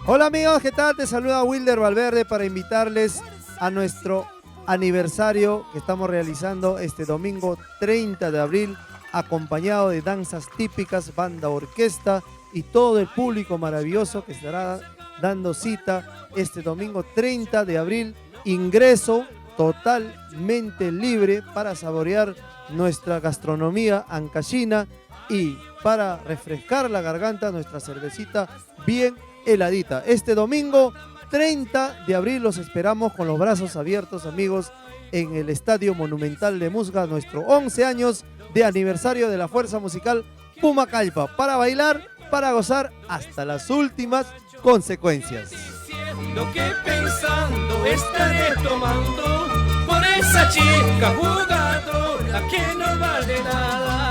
Hola amigos, ¿qué tal? Te saluda Wilder Valverde para invitarles a nuestro aniversario que estamos realizando este domingo 30 de abril, acompañado de danzas típicas, banda, orquesta y todo el público maravilloso que estará dando cita este domingo 30 de abril. Ingreso totalmente libre para saborear nuestra gastronomía ancashina y para refrescar la garganta, nuestra cervecita bien heladita. Este domingo 30 de abril los esperamos con los brazos abiertos, amigos, en el Estadio Monumental de Musga, nuestro 11 años de aniversario de la Fuerza Musical Pumakalpa, para bailar, para gozar hasta las últimas consecuencias. Lo que pensando estaré tomando por esa chica jugadora que no vale nada.